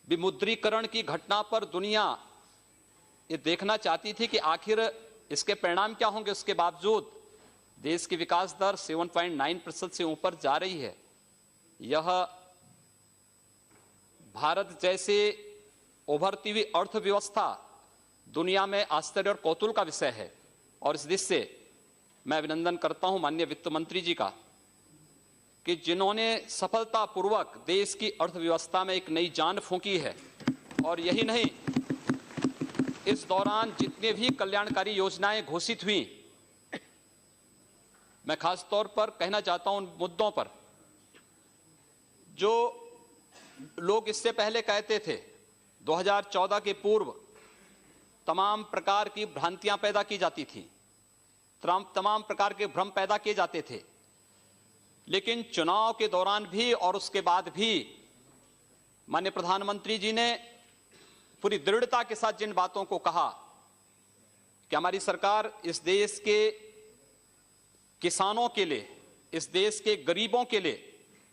विमुद्रीकरण की घटना पर दुनिया ये देखना चाहती थी कि आखिर इसके परिणाम क्या होंगे। उसके बावजूद देश की विकास दर 7.9% से ऊपर जा रही है। यह भारत जैसे उभरती हुई अर्थव्यवस्था दुनिया में आश्चर्य और कौतूहल का विषय है। और इस दृष्टि से मैं अभिनंदन करता हूं माननीय वित्त मंत्री जी का कि जिन्होंने सफलतापूर्वक देश की अर्थव्यवस्था में एक नई जान फूंकी है। और यही नहीं, इस दौरान जितने भी कल्याणकारी योजनाएं घोषित हुई, मैं खास तौर पर कहना चाहता हूं उन मुद्दों पर जो लोग इससे पहले कहते थे। 2014 के पूर्व तमाम प्रकार की भ्रांतियां पैदा की जाती थी, तमाम प्रकार के भ्रम पैदा किए जाते थे, लेकिन चुनाव के दौरान भी और उसके बाद भी माननीय प्रधानमंत्री जी ने पूरी दृढ़ता के साथ जिन बातों को कहा कि हमारी सरकार इस देश के किसानों के लिए, इस देश के गरीबों के लिए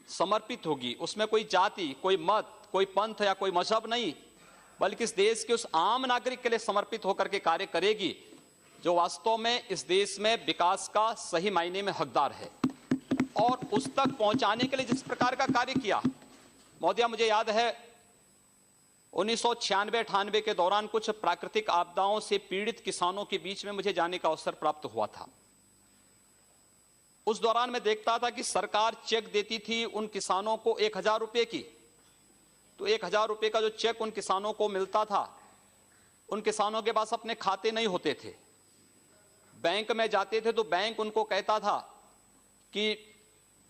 समर्पित होगी, उसमें कोई जाति, कोई मत, कोई पंथ या कोई मजहब नहीं, बल्कि इस देश के उस आम नागरिक के लिए समर्पित होकर के कार्य करेगी जो वास्तव में इस देश में विकास का सही मायने में हकदार है। और उस तक पहुंचाने के लिए जिस प्रकार का कार्य किया, महोदया, मुझे याद है 1996-98 के दौरान कुछ प्राकृतिक आपदाओं से पीड़ित किसानों के बीच में मुझे जाने का अवसर प्राप्त हुआ था। उस दौरान मैं देखता था कि सरकार चेक देती थी उन किसानों को 1000 रुपए की, तो 1000 रुपए का जो चेक उन किसानों को मिलता था, उन किसानों के पास अपने खाते नहीं होते थे। बैंक में जाते थे तो बैंक उनको कहता था कि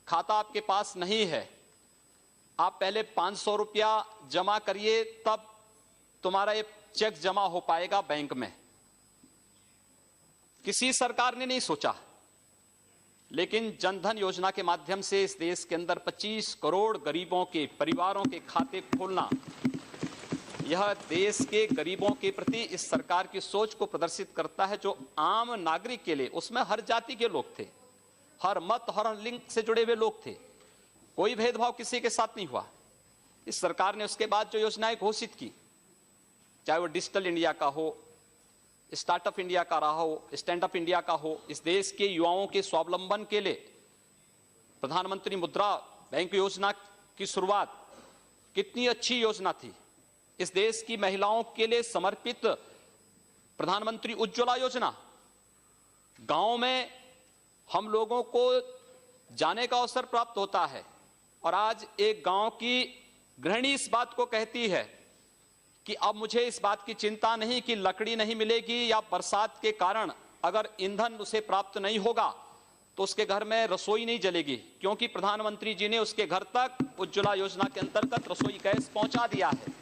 खाता आपके पास नहीं है, आप पहले 500 रुपया जमा करिए, तब तुम्हारा ये चेक जमा हो पाएगा बैंक में। किसी सरकार ने नहीं सोचा, लेकिन जनधन योजना के माध्यम से इस देश के अंदर 25 करोड़ गरीबों के परिवारों के खाते खोलना, यह देश के गरीबों के प्रति इस सरकार की सोच को प्रदर्शित करता है, जो आम नागरिक के लिए, उसमें हर जाति के लोग थे, हर मत, हर लिंग से जुड़े हुए लोग थे, कोई भेदभाव किसी के साथ नहीं हुआ। इस सरकार ने उसके बाद जो योजनाएं घोषित की, चाहे वो डिजिटल इंडिया का हो, स्टार्टअप इंडिया का रहा हो, स्टैंड अप इंडिया का हो, इस देश के युवाओं के स्वावलंबन के लिए प्रधानमंत्री मुद्रा बैंक योजना की शुरुआत कितनी अच्छी योजना थी। इस देश की महिलाओं के लिए समर्पित प्रधानमंत्री उज्ज्वला योजना, गांव में हम लोगों को जाने का अवसर प्राप्त होता है और आज एक गांव की गृहिणी इस बात को कहती है कि अब मुझे इस बात की चिंता नहीं कि लकड़ी नहीं मिलेगी या बरसात के कारण अगर ईंधन उसे प्राप्त नहीं होगा तो उसके घर में रसोई नहीं जलेगी, क्योंकि प्रधानमंत्री जी ने उसके घर तक उज्ज्वला योजना के अंतर्गत रसोई गैस पहुंचा दिया है।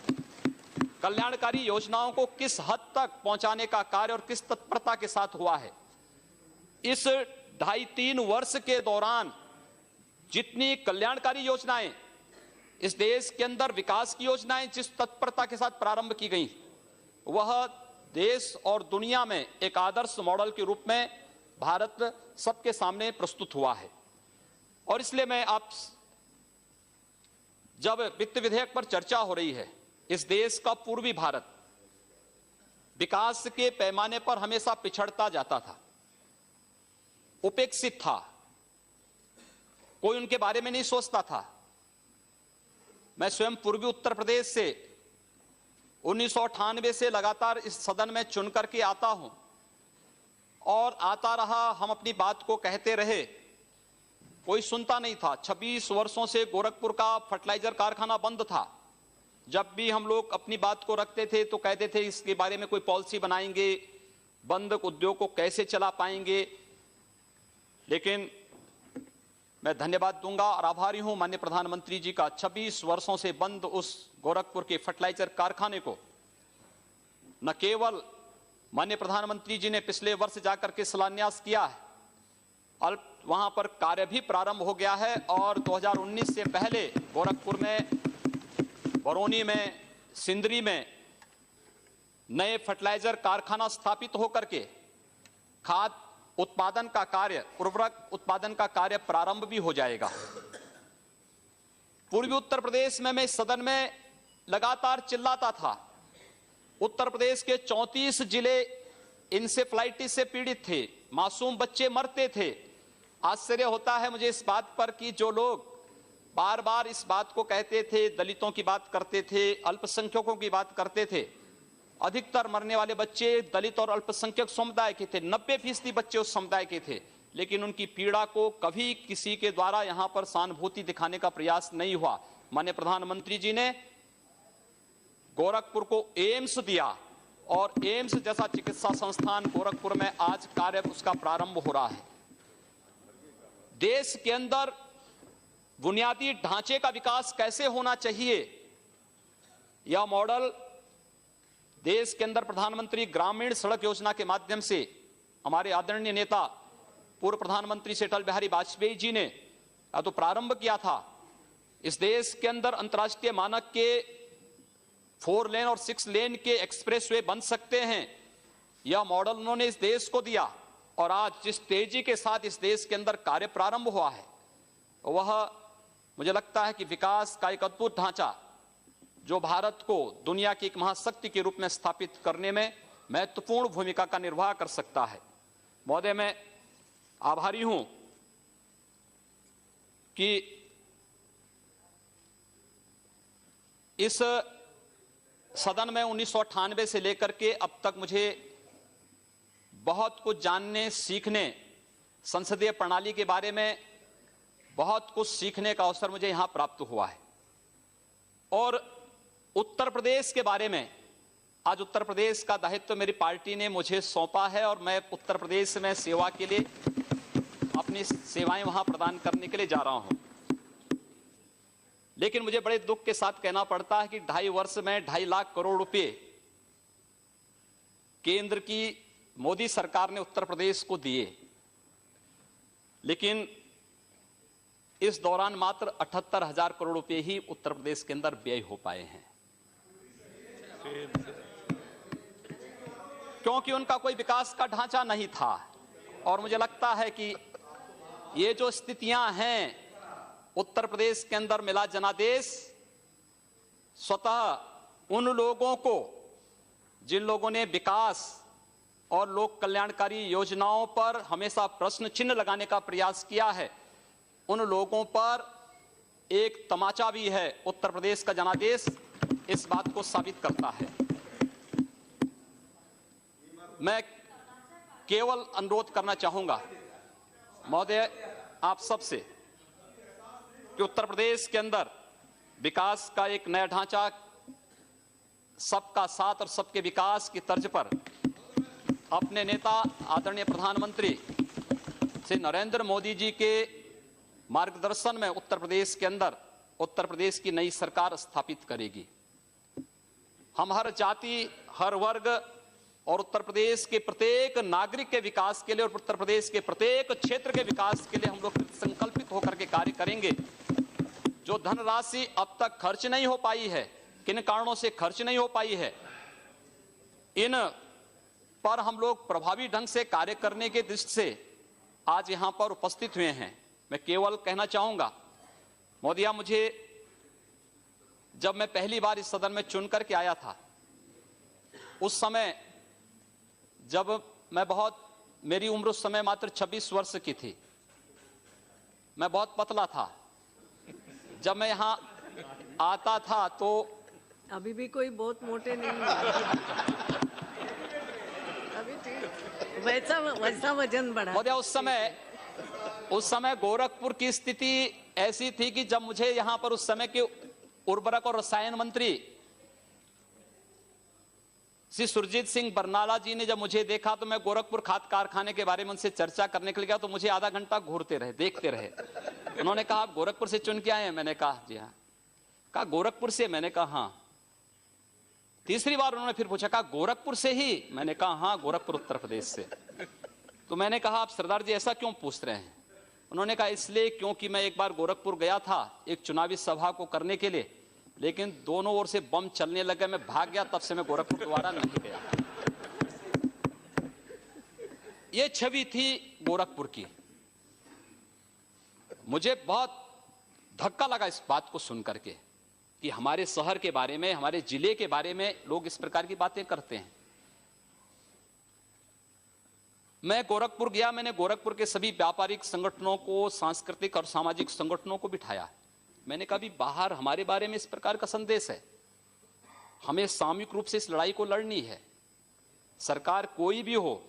कल्याणकारी योजनाओं को किस हद तक पहुंचाने का कार्य और किस तत्परता के साथ हुआ है। इस 2.5-3 वर्ष के दौरान जितनी कल्याणकारी योजनाएं इस देश के अंदर, विकास की योजनाएं जिस तत्परता के साथ प्रारंभ की गई, वह देश और दुनिया में एक आदर्श मॉडल के रूप में भारत सबके सामने प्रस्तुत हुआ है। और इसलिए मैं आप, जब वित्त विधेयक पर चर्चा हो रही है, इस देश का पूर्वी भारत विकास के पैमाने पर हमेशा पिछड़ता जाता था, उपेक्षित था, कोई उनके बारे में नहीं सोचता था। मैं स्वयं पूर्वी उत्तर प्रदेश से 1998 से लगातार इस सदन में चुन करके आता हूं और आता रहा, हम अपनी बात को कहते रहे, कोई सुनता नहीं था। 26 वर्षों से गोरखपुर का फर्टिलाइजर कारखाना बंद था। जब भी हम लोग अपनी बात को रखते थे तो कहते थे इसके बारे में कोई पॉलिसी बनाएंगे, बंद उद्योग को कैसे चला पाएंगे। लेकिन मैं धन्यवाद दूंगा और आभारी हूं माननीय प्रधानमंत्री जी का, 26 वर्षों से बंद उस गोरखपुर के फर्टिलाइजर कारखाने को न केवल माननीय प्रधानमंत्री जी ने पिछले वर्ष जाकर के शिलान्यास किया है, वहां पर कार्य भी प्रारंभ हो गया है और 2019 से पहले गोरखपुर में, बरौनी में, सिंदरी में नए फर्टिलाइजर कारखाना स्थापित होकर के खाद उत्पादन का कार्य, उर्वरक उत्पादन का कार्य प्रारंभ भी हो जाएगा। पूर्वी उत्तर प्रदेश में मैं इस सदन में लगातार चिल्लाता था। उत्तर प्रदेश के 34 जिले इंसेफ्लाइटिस से पीड़ित थे, मासूम बच्चे मरते थे। आश्चर्य होता है मुझे इस बात पर कि जो लोग बार बार इस बात को कहते थे, दलितों की बात करते थे, अल्पसंख्यकों की बात करते थे, अधिकतर मरने वाले बच्चे दलित और अल्पसंख्यक समुदाय के थे। 90% बच्चे उस समुदाय के थे, लेकिन उनकी पीड़ा को कभी किसी के द्वारा यहां पर सहानुभूति दिखाने का प्रयास नहीं हुआ। माननीय प्रधानमंत्री जी ने गोरखपुर को एम्स दिया और एम्स जैसा चिकित्सा संस्थान गोरखपुर में आज कार्य उसका प्रारंभ हो रहा है। देश के अंदर बुनियादी ढांचे का विकास कैसे होना चाहिए, यह मॉडल देश के अंदर प्रधानमंत्री ग्रामीण सड़क योजना के माध्यम से हमारे आदरणीय नेता पूर्व प्रधानमंत्री श्री अटल बिहारी वाजपेयी जी ने तो प्रारंभ किया था। इस देश के अंदर अंतर्राष्ट्रीय मानक के 4 लेन और 6 लेन के एक्सप्रेसवे बन सकते हैं, यह मॉडल उन्होंने इस देश को दिया। और आज जिस तेजी के साथ इस देश के अंदर कार्य प्रारंभ हुआ है, वह मुझे लगता है कि विकास का एक अद्भुत ढांचा जो भारत को दुनिया की एक महाशक्ति के रूप में स्थापित करने में महत्वपूर्ण भूमिका का निर्वाह कर सकता है। महोदय, मैं आभारी हूं कि इस सदन में 1998 से लेकर के अब तक मुझे बहुत कुछ जानने, सीखने, संसदीय प्रणाली के बारे में बहुत कुछ सीखने का अवसर मुझे यहां प्राप्त हुआ है। और उत्तर प्रदेश के बारे में आज उत्तर प्रदेश का दायित्व मेरी पार्टी ने मुझे सौंपा है और मैं उत्तर प्रदेश में सेवा के लिए अपनी सेवाएं वहां प्रदान करने के लिए जा रहा हूं। लेकिन मुझे बड़े दुख के साथ कहना पड़ता है कि 2.5 वर्ष में 2.5 लाख करोड़ रुपए केंद्र की मोदी सरकार ने उत्तर प्रदेश को दिए, लेकिन इस दौरान मात्र 78,000 करोड़ रुपए ही उत्तर प्रदेश के अंदर व्यय हो पाए हैं, क्योंकि उनका कोई विकास का ढांचा नहीं था। और मुझे लगता है कि ये जो स्थितियां हैं उत्तर प्रदेश के अंदर मिला जनादेश स्वतः उन लोगों को जिन लोगों ने विकास और लोक कल्याणकारी योजनाओं पर हमेशा प्रश्न चिन्ह लगाने का प्रयास किया है, उन लोगों पर एक तमाचा भी है। उत्तर प्रदेश का जनादेश इस बात को साबित करता है। मैं केवल अनुरोध करना चाहूंगा महोदय आप सबसे कि उत्तर प्रदेश के अंदर विकास का एक नया ढांचा सबका साथ और सबके विकास की तर्ज पर अपने नेता आदरणीय प्रधानमंत्री श्री नरेंद्र मोदी जी के मार्गदर्शन में उत्तर प्रदेश के अंदर उत्तर प्रदेश की नई सरकार स्थापित करेगी। हम हर जाति, हर वर्ग और उत्तर प्रदेश के प्रत्येक नागरिक के विकास के लिए और उत्तर प्रदेश के प्रत्येक क्षेत्र के विकास के लिए हम लोग संकल्पित होकर के कार्य करेंगे। जो धनराशि अब तक खर्च नहीं हो पाई है, किन कारणों से खर्च नहीं हो पाई है, इन पर हम लोग प्रभावी ढंग से कार्य करने के दृष्टि से आज यहां पर उपस्थित हुए हैं। मैं केवल कहना चाहूंगा मोदिया, मुझे जब मैं पहली बार इस सदन में चुन करके आया था, उस समय जब मैं मेरी उम्र उस समय मात्र 26 वर्ष की थी, मैं बहुत पतला था। जब मैं यहाँ आता था तो अभी भी कोई बहुत मोटे नहीं है। अभी ठीक वैसा वजन बढ़ा। मोदी, उस समय गोरखपुर की स्थिति ऐसी थी कि जब मुझे यहाँ पर उस समय के उर्वरक और रसायन मंत्री श्री सुरजीत सिंह बरनाला जी ने जब मुझे देखा तो मैं गोरखपुर खाद कारखाने के बारे में उनसे चर्चा करने के लिए गया तो मुझे आधा घंटा घूरते रहे, देखते रहे। उन्होंने कहा आप गोरखपुर से चुन के आए हैं? मैंने कहा जी हाँ। कहा गोरखपुर से? मैंने कहा हाँ। तीसरी बार उन्होंने फिर पूछा, कहा गोरखपुर से ही? मैंने कहा हाँ, गोरखपुर उत्तर प्रदेश से। तो मैंने कहा आप सरदार जी ऐसा क्यों पूछ रहे हैं? उन्होंने कहा इसलिए क्योंकि मैं एक बार गोरखपुर गया था एक चुनावी सभा को करने के लिए, लेकिन दोनों ओर से बम चलने लगे, मैं भाग गया, तब से मैं गोरखपुर दोबारा नहीं गया। ये छवि थी गोरखपुर की। मुझे बहुत धक्का लगा इस बात को सुन करके कि हमारे शहर के बारे में, हमारे जिले के बारे में लोग इस प्रकार की बातें करते हैं। मैं गोरखपुर गया, मैंने गोरखपुर के सभी व्यापारिक संगठनों को, सांस्कृतिक और सामाजिक संगठनों को बिठाया। मैंने कहा भी बाहर हमारे बारे में इस प्रकार का संदेश है, हमें सामूहिक रूप से इस लड़ाई को लड़नी है। सरकार कोई भी हो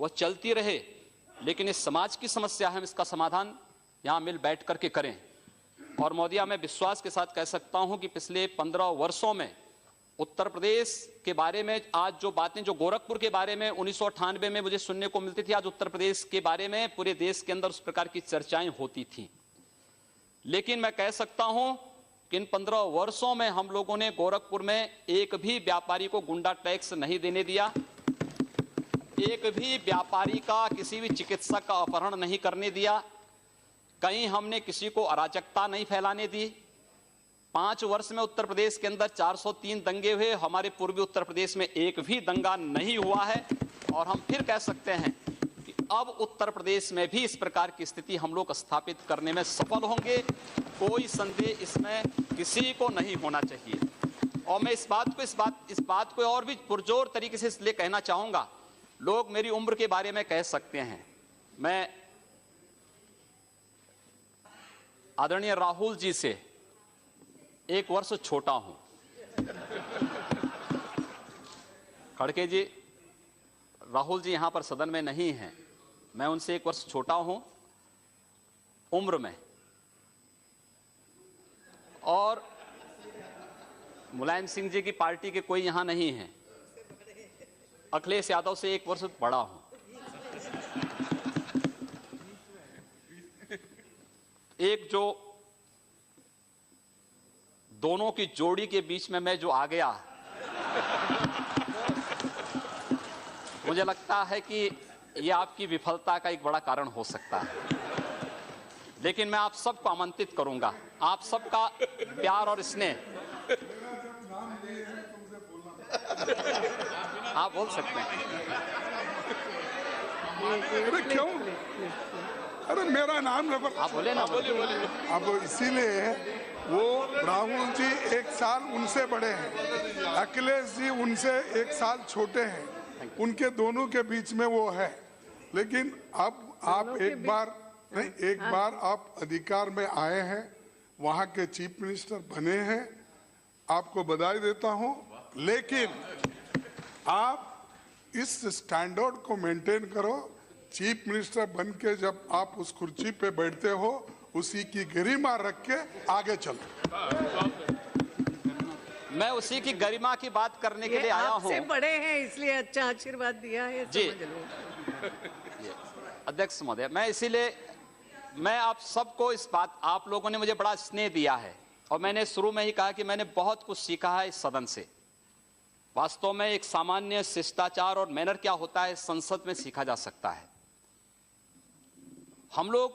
वह चलती रहे, लेकिन इस समाज की समस्या है, हम इसका समाधान यहां मिल बैठ करके करें। और महोदया, मैं विश्वास के साथ कह सकता हूं कि पिछले 15 वर्षों में उत्तर प्रदेश के बारे में आज जो बातें, जो गोरखपुर के बारे में 1998 में मुझे सुनने को मिलती थी, आज उत्तर प्रदेश के बारे में पूरे देश के अंदर उस प्रकार की चर्चाएं होती थी। लेकिन मैं कह सकता हूं कि इन 15 वर्षों में हम लोगों ने गोरखपुर में एक भी व्यापारी को गुंडा टैक्स नहीं देने दिया, एक भी व्यापारी का, किसी भी चिकित्सक का अपहरण नहीं करने दिया, कहीं हमने किसी को अराजकता नहीं फैलाने दी। 5 वर्ष में उत्तर प्रदेश के अंदर 403 दंगे हुए, हमारे पूर्वी उत्तर प्रदेश में एक भी दंगा नहीं हुआ है। और हम फिर कह सकते हैं कि अब उत्तर प्रदेश में भी इस प्रकार की स्थिति हम लोग स्थापित करने में सफल होंगे, कोई संदेह इसमें किसी को नहीं होना चाहिए। और मैं इस बात को और भी पुरजोर तरीके से इसलिए कहना चाहूंगा, लोग मेरी उम्र के बारे में कह सकते हैं, मैं आदरणीय राहुल जी से 1 वर्ष छोटा हूं। खड़के जी, राहुल जी यहां पर सदन में नहीं हैं, मैं उनसे 1 वर्ष छोटा हूं उम्र में, और मुलायम सिंह जी की पार्टी के कोई यहां नहीं है। अखिलेश यादव से 1 वर्ष बड़ा हूं। एक जो दोनों की जोड़ी के बीच में मैं जो आ गया, मुझे लगता है कि यह आपकी विफलता का एक बड़ा कारण हो सकता है। लेकिन मैं आप सबको आमंत्रित करूंगा, आप सबका प्यार और स्नेह, आप बोल सकते हैं। अरे क्यों? अरे मेरा नाम आप बोले ना, बोलिए। अब इसीलिए वो राहुल जी 1 साल उनसे बड़े हैं, अखिलेश जी उनसे 1 साल छोटे हैं, उनके दोनों के बीच में वो है। लेकिन अब आप एक बार आप अधिकार में आए हैं, वहाँ के चीफ मिनिस्टर बने हैं, आपको बधाई देता हूँ। लेकिन आप इस स्टैंडर्ड को मेंटेन करो, चीफ मिनिस्टर बन के जब आप उस कुर्सी पे बैठते हो, उसी की गरिमा रख के आगे चलो। मैं उसी की गरिमा की बात करने के लिए आया हूं। आपसे बड़े हैं इसलिए अच्छा आशीर्वाद दिया है, जी अध्यक्ष महोदय, मैं इसीलिए मैं आप सबको इस बात, आप लोगों ने मुझे बड़ा स्नेह दिया है, और मैंने शुरू में ही कहा कि मैंने बहुत कुछ सीखा है इस सदन से। वास्तव में एक सामान्य शिष्टाचार और मैनर क्या होता है संसद में सीखा जा सकता है। हम लोग,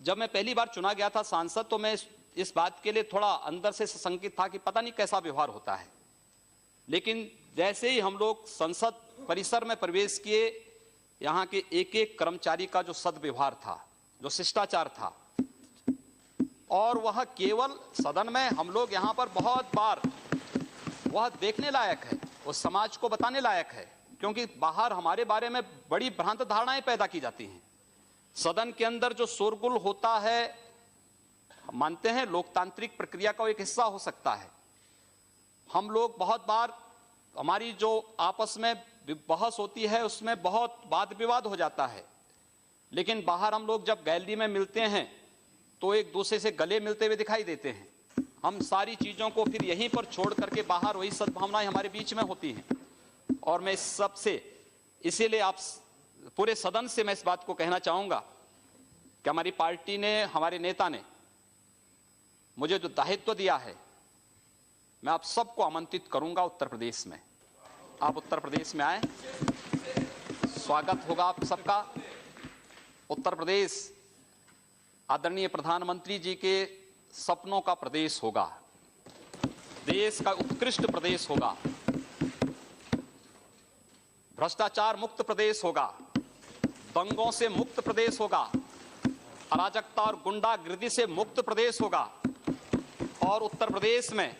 जब मैं पहली बार चुना गया था सांसद, तो मैं इस बात के लिए थोड़ा अंदर से संकित था कि पता नहीं कैसा व्यवहार होता है। लेकिन जैसे ही हम लोग संसद परिसर में प्रवेश किए, यहाँ के एक एक कर्मचारी का जो सद्व्यवहार था, जो शिष्टाचार था, और वह केवल सदन में हम लोग यहाँ पर बहुत बार वह देखने लायक है, वो समाज को बताने लायक है, क्योंकि बाहर हमारे बारे में बड़ी भ्रांत धारणाएं पैदा की जाती हैं। सदन के अंदर जो शोरगुल होता है, हम मानते हैं लोकतांत्रिक प्रक्रिया का एक हिस्सा हो सकता है। हम लोग बहुत बार, हमारी जो आपस में बहस होती है उसमें बहुत वाद विवाद हो जाता है, लेकिन बाहर हम लोग जब गैलरी में मिलते हैं तो एक दूसरे से गले मिलते हुए दिखाई देते हैं। हम सारी चीजों को फिर यहीं पर छोड़ करके बाहर वही सद्भावनाएं हमारे बीच में होती हैं। और मैं इस सब से, इसीलिए आप पूरे सदन से मैं इस बात को कहना चाहूंगा कि हमारी पार्टी ने, हमारे नेता ने मुझे जो दायित्व दिया है, मैं आप सबको आमंत्रित करूंगा उत्तर प्रदेश में। आप उत्तर प्रदेश में आए, स्वागत होगा आप सबका। उत्तर प्रदेश आदरणीय प्रधानमंत्री जी के सपनों का प्रदेश होगा, देश का उत्कृष्ट प्रदेश होगा, भ्रष्टाचार मुक्त प्रदेश होगा, दंगों से मुक्त प्रदेश होगा, अराजकता और गुंडागिर्दी से मुक्त प्रदेश होगा। और उत्तर प्रदेश में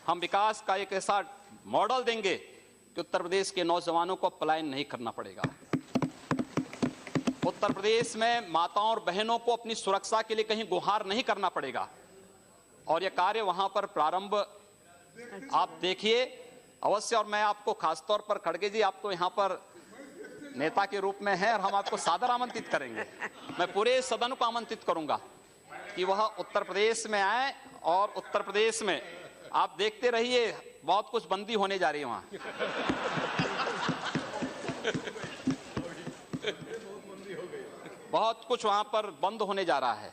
हम विकास का एक ऐसा मॉडल देंगे कि उत्तर प्रदेश के नौजवानों को पलायन नहीं करना पड़ेगा। उत्तर प्रदेश में माताओं और बहनों को अपनी सुरक्षा के लिए कहीं गुहार नहीं करना पड़ेगा। और यह कार्य वहां पर प्रारंभ आप देखिए अवश्य। और मैं आपको खासतौर पर खड़गे जी, आप तो यहाँ पर नेता के रूप में हैं और हम आपको सादर आमंत्रित करेंगे। मैं पूरे सदन को आमंत्रित करूंगा कि वह उत्तर प्रदेश में आए और उत्तर प्रदेश में आप देखते रहिए बहुत कुछ बंदी होने जा रही है वहां। बहुत कुछ वहां पर बंद होने जा रहा है।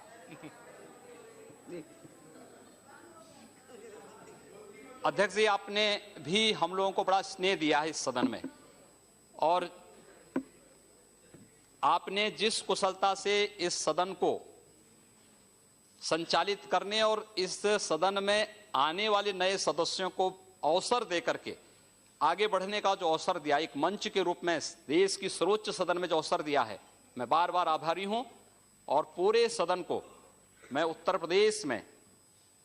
अध्यक्ष जी, आपने भी हम लोगों को बड़ा स्नेह दिया है इस सदन में, और आपने जिस कुशलता से इस सदन को संचालित करने और इस सदन में आने वाले नए सदस्यों को अवसर देकर के आगे बढ़ने का जो अवसर दिया, एक मंच के रूप में देश की सर्वोच्च सदन में जो अवसर दिया है, मैं बार बार आभारी हूं। और पूरे सदन को मैं उत्तर प्रदेश में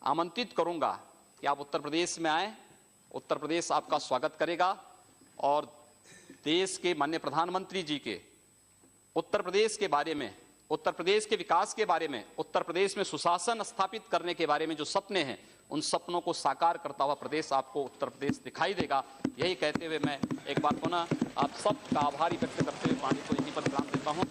आमंत्रित करूंगा कि आप उत्तर प्रदेश में आए। उत्तर प्रदेश आपका स्वागत करेगा और देश के माननीय प्रधानमंत्री जी के उत्तर प्रदेश के बारे में, उत्तर प्रदेश के विकास के बारे में, उत्तर प्रदेश में सुशासन स्थापित करने के बारे में जो सपने हैं, उन सपनों को साकार करता हुआ प्रदेश आपको उत्तर प्रदेश दिखाई देगा। यही कहते हुए मैं एक बार पुनः आप सबका आभारी व्यक्त करते हुए वाणी को यहीं पर विराम देता हूं।